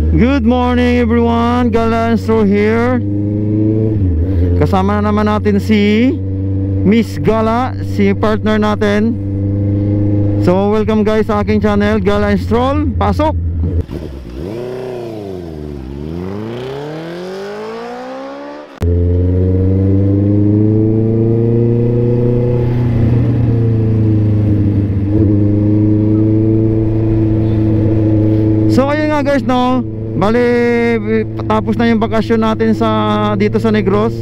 Good morning everyone, Gala and Stro here. Kasama na naman natin si Miss Gala, si partner natin. So welcome guys sa aking channel, Gala and Stroll. Pasok! So ayun nga guys, no, bali tapos na yung bakasyon natin dito sa Negros.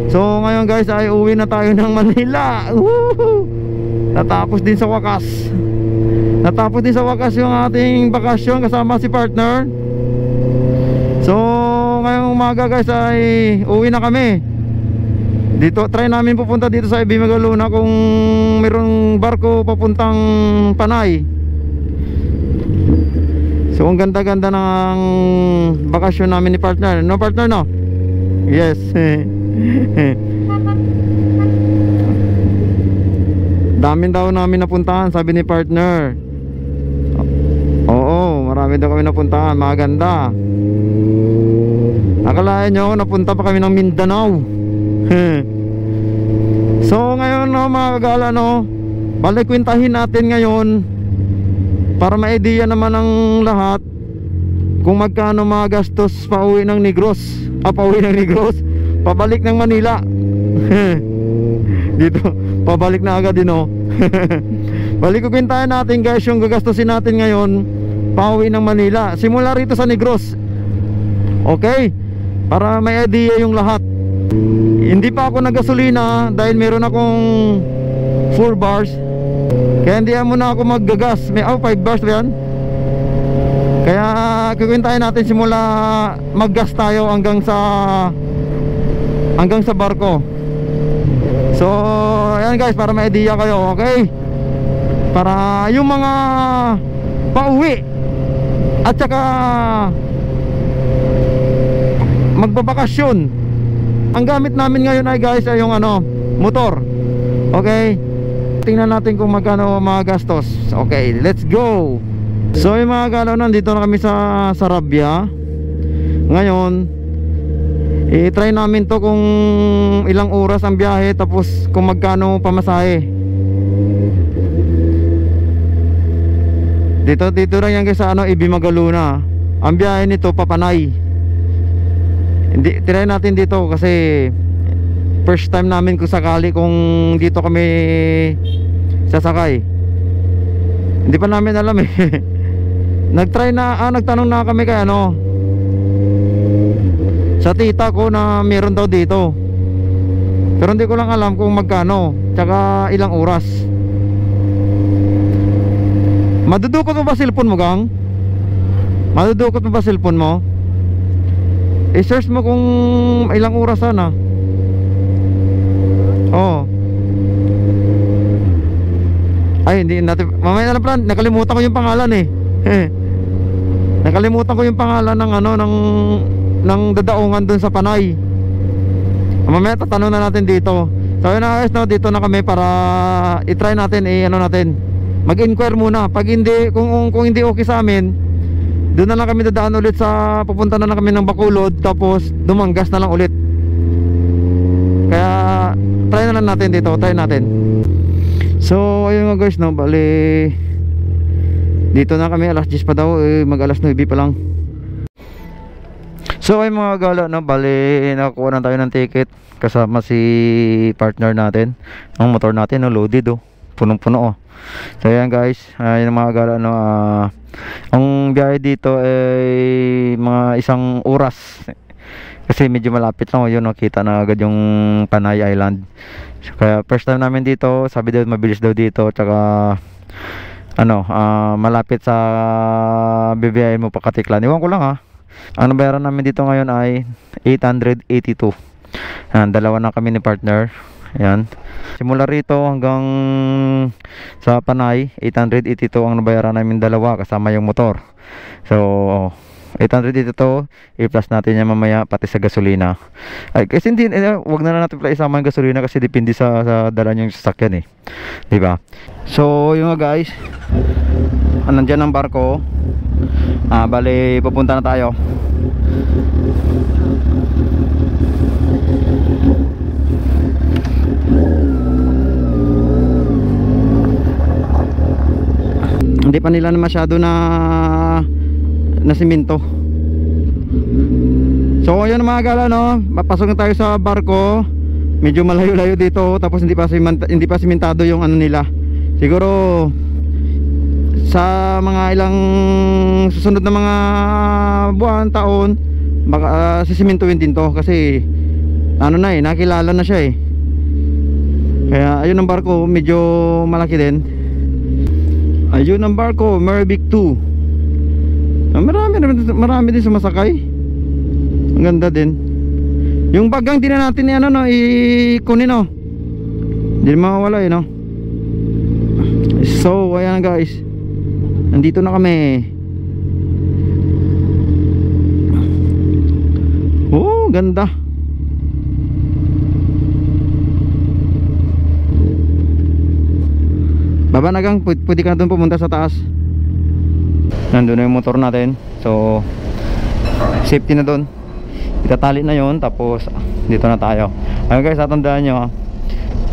So ngayon guys ay uwi na tayo ng Manila. Woohoo! Natapos din sa wakas yung ating bakasyon kasama si partner. So ngayong umaga guys ay uwi na kami. Dito try namin pupunta dito sa Ibimagaluna kung mayroong barko papuntang Panay. So ang ganda-ganda ng bakasyon namin ni partner. No partner, no? Yes. Damin daw namin napuntahan, sabi ni partner. Oo, marami daw kami napuntahan, maganda. Akalain nyo napunta pa kami ng Mindanao. So ngayon, no, mga kagala, no, balikwintahin natin ngayon para ma-idea naman ng lahat kung magkano mga gastos pauwi ng Negros. Pabalik ng Manila. Dito, pabalik na agad din, oh. Balik ko kwentahin natin guys yung gagastusin natin ngayon pauwi ng Manila simula rito sa Negros. Okay? Para may idea yung lahat. Hindi pa ako nagasolina dahil meron akong 4 bars. Kaya hindi muna ako maggagas. May 5 bars ba yan? Kaya kukwentahin natin simula maggas tayo hanggang sa barko. So ayan guys, para may idea kayo, okay? Para yung mga pauwi at saka magbabakasyon, ang gamit namin ngayon ay guys ay yung motor. Okay? Tingnan natin kung magkano mga gastos. Okay, let's go. So yung mga galaw, nandito na kami sa Sarabia. Ngayon i-try namin to kung ilang oras ang biyahe, tapos kung magkano pamasahe. Dito lang yan guys sa Ibimagaluna. Ang biyahe nito papanay. Hindi, try natin dito kasi first time namin kung sakali kung dito kami sasakay. Hindi pa namin alam eh. Nagtanong na kami kay sa tita ko na meron daw dito. Pero hindi ko lang alam kung magkano tsaka ilang oras. Madudukot mo ba cellphone mo, gang? Madudukot mo ba cellphone mo? I-search mo kung ilang oras sana. Oh. Ay, hindi natin. Mamaya na lang, nakalimutan ko yung pangalan eh. Nakalimutan ko yung pangalan ng dadaungan dun sa Panay. Mamaya tatanong na natin dito. So yun na guys, no, dito na kami para i-try natin, mag-inquire muna. Pag hindi, kung hindi okay sa amin, doon na lang kami dadaan ulit pupunta na lang kami ng Bacolod, tapos dumanggas na lang ulit. Kaya try na lang natin dito, try natin. So ayun nga guys, no, bali dito na kami, alas 10 pa daw, mag alas 9 pa lang. So ay mga gala, no, bali nakakuha na tayo ng ticket kasama si partner natin. Ang motor natin, no, loaded, oh, punong-puno, oh. So ayan guys, ayun mga gala, no, ang biyahe dito ay mga 1 oras. Kasi medyo malapit lang, oh, yun, nakita na agad yung Panay Island. So, kaya first time namin dito, sabi daw mabilis daw dito, tsaka malapit sa bibiyahin mo pa Katiklan. Iwan ko lang ha. Ang bayaran namin dito ngayon ay 882. Dalawa na kami ni partner. Ayan. Simula rito hanggang sa Panay, 882 ang nabayaran namin dalawa kasama yung motor. So 882 i-plus natin yan mamaya pati sa gasolina. Ay, kasi hindi, wag na natin pala isama yung gasolina kasi depende sa dala yung sasakyan eh, diba? So yun nga guys, nandyan ang barko. Bali pupunta na tayo. Hindi pa nila na masyado na simento. So ayun mga gala, no, papasok na tayo sa barko. Medyo malayo-layo dito, tapos hindi pa simentado yung ano nila. Siguro sa mga ilang susunod na mga buwan, taon, baka sisimentuhin din to kasi ano na nakilala na siya Kaya ayun ang barko, medyo malaki din. Ayun ang barko, Mervic 2. Marami din sumasakay. Ang ganda din. Yung bagang din na natin ikunin Hindi na mawawala no. So ayan guys, nandito na kami. Oh, ganda. Baba na gang, pwede ka na doon pumunta sa taas. Nandun na yung motor natin. So safety na doon. Itatali na yon, tapos dito na tayo. Ayun guys, tatandaan nyo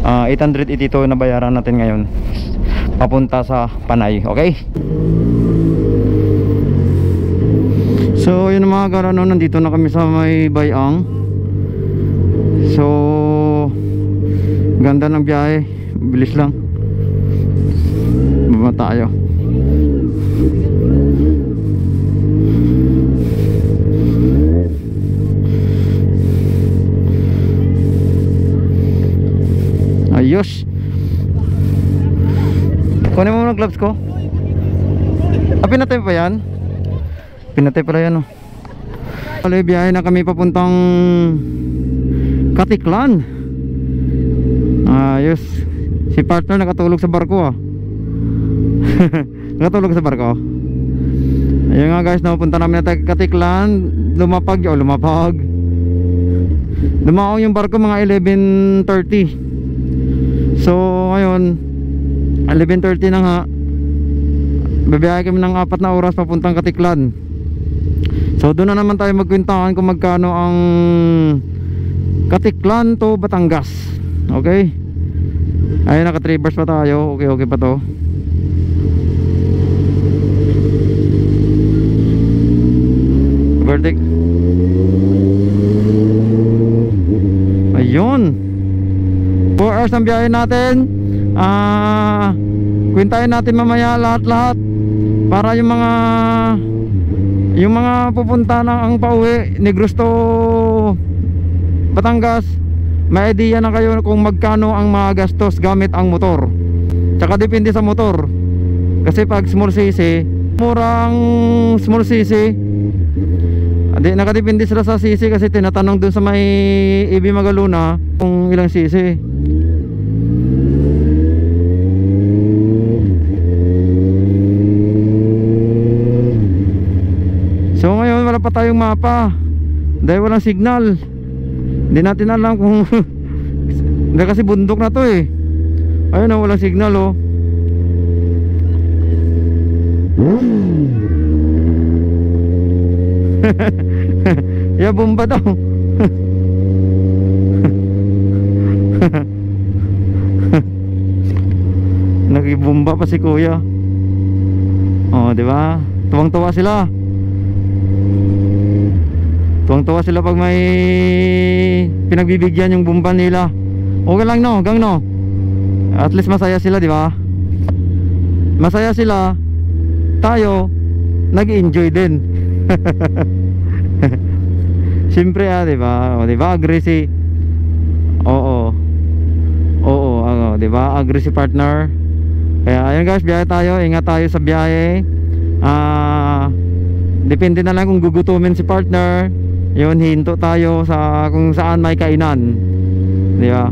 882 na bayaran natin ngayon papunta sa Panay. Okay? So yun mga karano, nandito na kami sa may Bayang. So ganda ng biyahe, bilis lang. Baba tayo. Ayos. Kunin mo muna gloves ko. Pinatay pa yan? Pinatay pala yan Bali, biyahe na kami papuntang Katiklan. Ayos. Si partner nakatulog sa barko nakatulog sa barko. Ayun nga guys, napunta namin na Katiklan. Lumapag Lumakaw yung barko mga 11:30. So ngayon 11:30 na nga. Babiyahe kami ng 4 na oras papuntang Katiklan. So doon na naman tayo magkwentahan kung magkano ang Katiklan to Batangas. Okay? Ayun, naka 3 bars pa tayo. Okay pa to. Verdict. Ayun, 4 hours ang biyahe natin. Kwentahin natin mamaya lahat para yung mga pupunta na ang pauwi Negros to Batangas, may idea na kayo kung magkano ang mga gastos gamit ang motor. Tsaka depende sa motor. Kasi pag small cc, murang small cc. Nakadepende sila sa cc kasi tinatanong dun sa may EB Magaluna kung ilang cc. So ngayon wala pa tayong mapa dahil walang signal. Hindi natin alam kung hindi kasi bundok na to Ayun walang signal Ya bomba daw. Nagibomba pa si kuya. Di ba? Tuwang-tuwa sila. Tuwang-tuwa sila pag may pinagbibigyan yung bomba nila. Okay lang gang At least masaya sila, di ba? Masaya sila. Tayo nag-enjoy din. Siyempre di ba? Di ba? Aggressive. Oo, di ba? Aggressive partner. Kaya ayun guys, biyahe tayo. Ingat tayo sa biyahe. Depende na lang kung gugutumin si partner. Yun, hinto tayo sa kung saan may kainan. Di ba?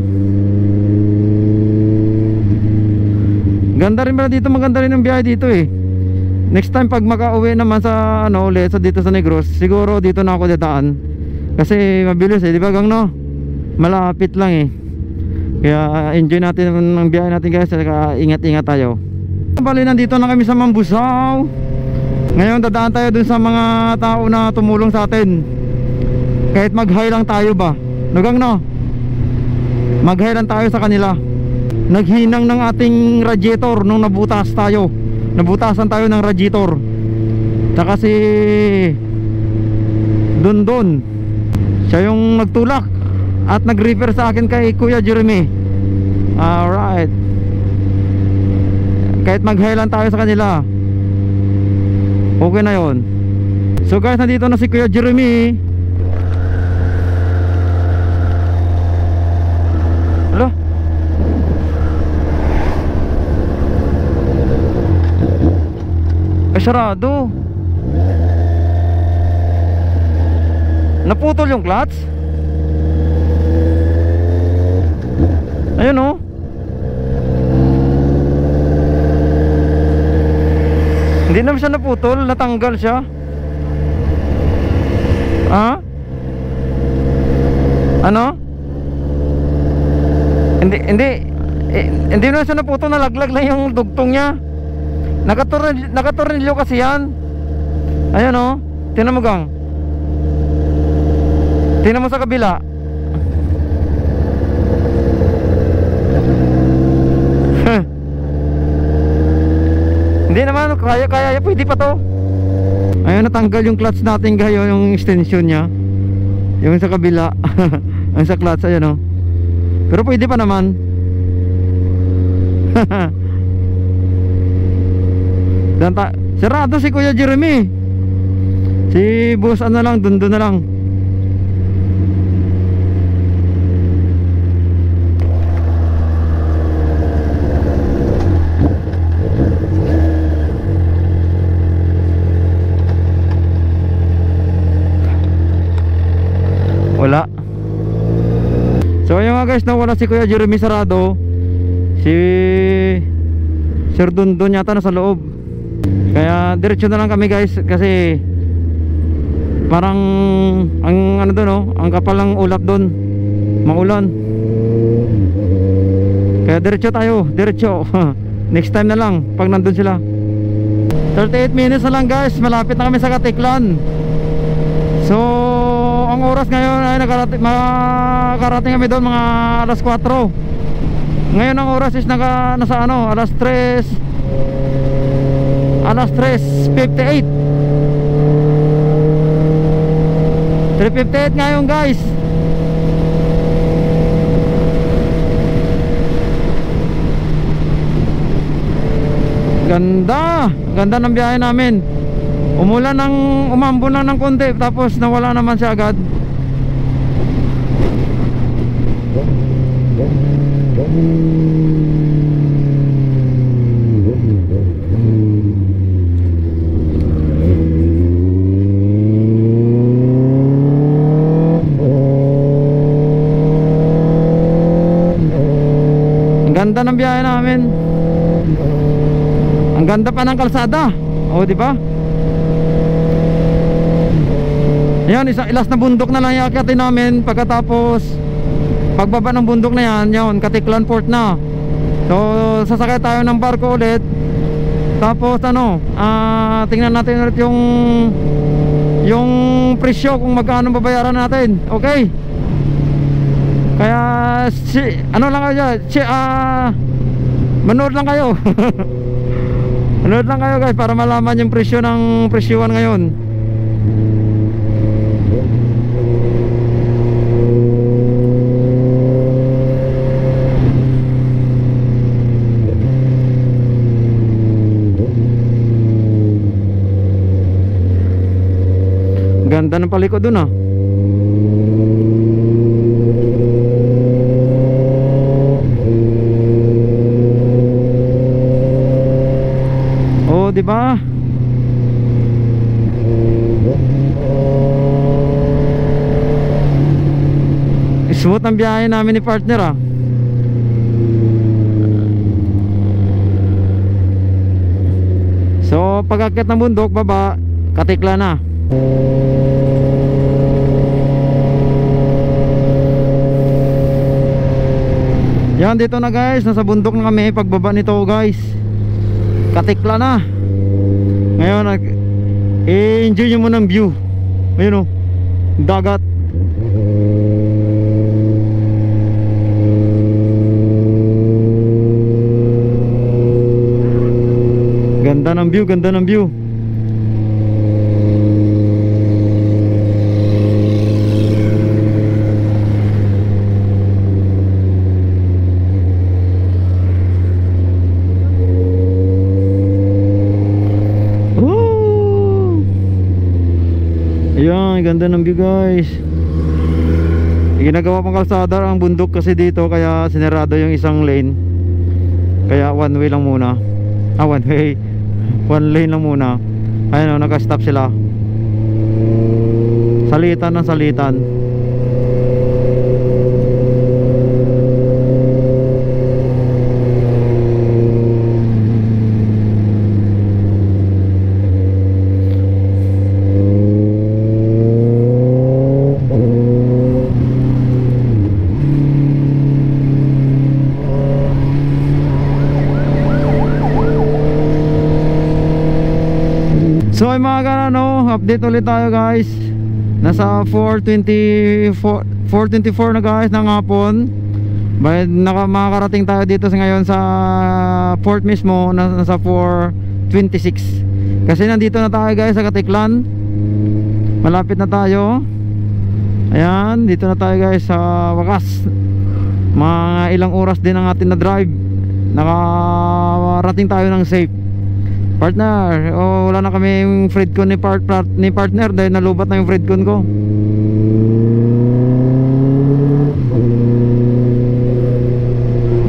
Ganda rin pala dito, maganda rin ang biyahe dito Next time pag makauwi naman sa ulit sa dito sa Negros, siguro dito na ako dadaan. Kasi mabilis di ba gang malapit lang Kaya enjoy natin ang biyahe natin guys. Saka ingat-ingat tayo. Bali, nandito na kami sa Mambusaw. Ngayon dadaan tayo dun sa mga tao na tumulong sa atin. Kahit mag-hi lang tayo ba, Nugang no, mag-hi lang tayo sa kanila. Naghinang ng ating radiator nung nabutasan tayo ng radiator. Tsaka si Dondon, siya yung nagtulak at nag-refer sa akin kay Kuya Jeremy. Alright, kahit mag-hi lang tayo sa kanila, okay na yon. So guys, nandito na si Kuya Jeremy. Hello? Sarado. Naputol yung clutch. Ayun oh. Hindi naman siya naputol, natanggal siya. Ha? Ano? Hindi naman siya naputol, nalaglag lang yung dugtong niya. Nakatornilyo kasi yan. Ayun oh. Tingnan mo gang. Tingnan mo sa kabila. Hindi naman, kaya pwede pa to. Ayun, natanggal yung clutch natin gayo, yung extension nya, yung sa kabila. Ang sa clutch, ayun oh. Pero pwede pa naman. Sarado si Kuya Jeremy. Si boss ano lang, doon na lang. Wala. So ayun nga guys, nawala si Kuya Jeremy, sarado. Si Sir Dondon yata nasa loob. Kaya diretso na lang kami guys, kasi parang ang ano doon oh, ang kapal ng ulap doon, maulan. Kaya diretso tayo, diretso. Next time na lang pag nandun sila. 38 minutes na lang guys, malapit na kami sa Katiklan. So ang oras ngayon ay makarating kami doon mga alas 4. Ngayon ang oras is nasa ano, alas 3:58. 3:58 ngayon guys. Ganda ng biyahe namin. Umulan ng umambon lang ng konti, tapos nawala naman siya agad. Ang ganda ng biyahe namin. Ang ganda pa ng kalsada. O, di ba? Ayan, isang ilas na bundok na lang iaakyatin namin. Pagkatapos pagbaba ng bundok na yan, yun, Katiklan Port na. So sasakay tayo ng barko ulit. Tapos ano, tingnan natin ulit yung presyo, kung magkano babayaran natin. Okay. Kaya ano lang kayo, manood lang kayo. Manood lang kayo guys, para malaman yung presyo ng presyuan ngayon. Ganda ng palikod dun ah. Oh, di ba? Smooth ang biyahe namin ni partner ah. So pag-akyat ng bundok, baba, Katiklan na. Yan, dito na guys, nasa bundok na kami. Pagbaba nito guys, Katiklan na. Ngayon enjoy nyo muna ang view. Ayun o, dagat. Ganda ng view, ganda ng view. Ayan, ganda ng view guys. Ginagawa pang kalsada ang bundok kasi dito, kaya sinerado yung isang lane. Kaya one way lang muna. One way. One lane lang muna. Ayun o, naka-stop sila. Salitan ng salitan. So ay mga ganano, update ulit tayo guys. Nasa 4:24 na guys ng hapon. Bakit makakarating tayo dito ngayon sa port mismo, nasa 4:26. Kasi nandito na tayo guys sa Katiklan. Malapit na tayo. Ayan, dito na tayo guys sa wakas. Mga ilang oras din ang atin na drive. Nakarating tayo ng safe. Partner, wala na kami yung Fredcon ni partner dahil nalubat na yung Fredcon ko.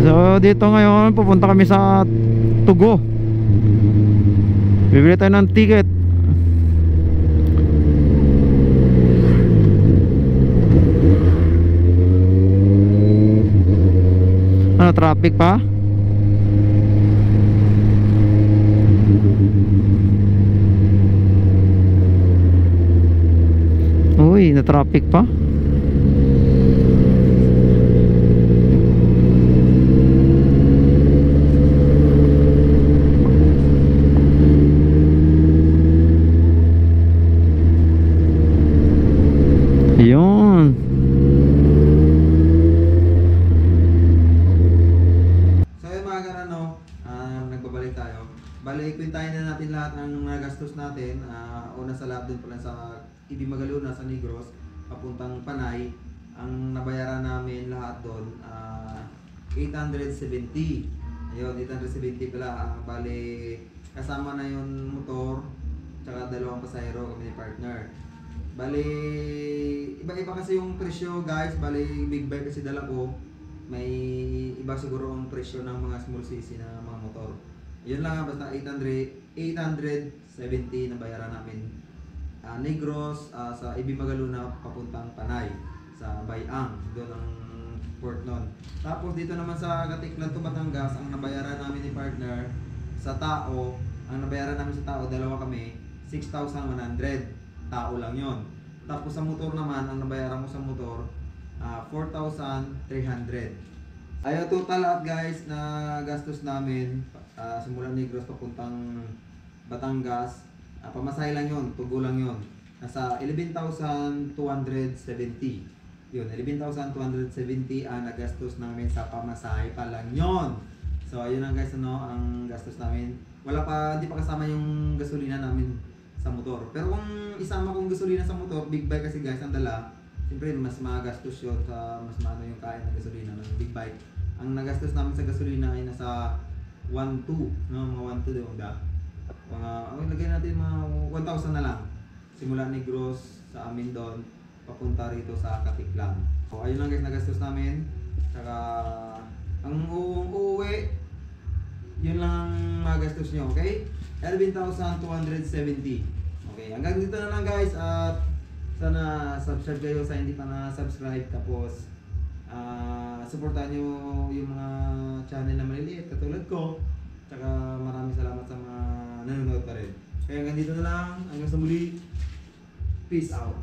So dito ngayon pupunta kami sa Tugo. Bibili tayo ng ticket. Ano, traffic pa? Uy, na-traffic pa. Ayun. So yun mga karano, nagbabalik tayo. Bali, kwintahin na natin lahat ng nagastos natin. Una sa lahat dun pala sa Ibi Magaluna sa Negros, papuntang Panay. Ang nabayaran namin lahat doon, 870. Ayun, 870 pala. Bali, kasama na yung motor, tsaka dalawang pasahero kami ni partner. Bali, iba-iba kasi yung presyo guys. Bali, big bike kasi dala ko. May iba siguro ang presyo ng mga small cc na mga motor. Yun lang, basta 870 na bayaran namin. Negros, sa Ibi Magaluna papuntang Panay, sa Bayang, doon ang port nun. Tapos dito naman sa Katiklan to Batangas, ang nabayaran namin ni partner sa tao, ang nabayaran namin sa tao, dalawa kami, 6,100, tao lang yon. Tapos sa motor naman, ang nabayaran ko sa motor, 4,300. Ayaw total at guys na gastos namin, simula Negros papuntang Batangas, pamasahe lang yun, tugo lang yun. Nasa 11,270. Yun, 11,270 ang nagastos namin sa pamasahe pa lang yun. So ayun lang guys, ang gastos namin. Hindi pa kasama yung gasolina namin sa motor. Pero kung isama kong gasolina sa motor, big bike kasi guys ang dala, siyempre mas magastos yun, sa mas maano yung kain ng gasolina ng big bike. Ang nagastos namin sa gasolina ay nasa 1,200, mga 1,200 yung da. Lagay natin mga 1,000 na lang. Simula Negros sa amin doon, papunta rito sa Katiklan. So ayun lang guys, nagastos namin. Saka ang uuwi, yun lang magastos nyo, okay? 11,270. Okay, hanggang dito na lang guys. At sana subscribe kayo sa hindi pa na-subscribe. Tapos supportan nyo yung mga channel na maliliit katulad ko. Tsaka maraming salamat sa mga nanonood pa rin. Kaya hanggang dito na lang. Hanggang sa muli. Peace out.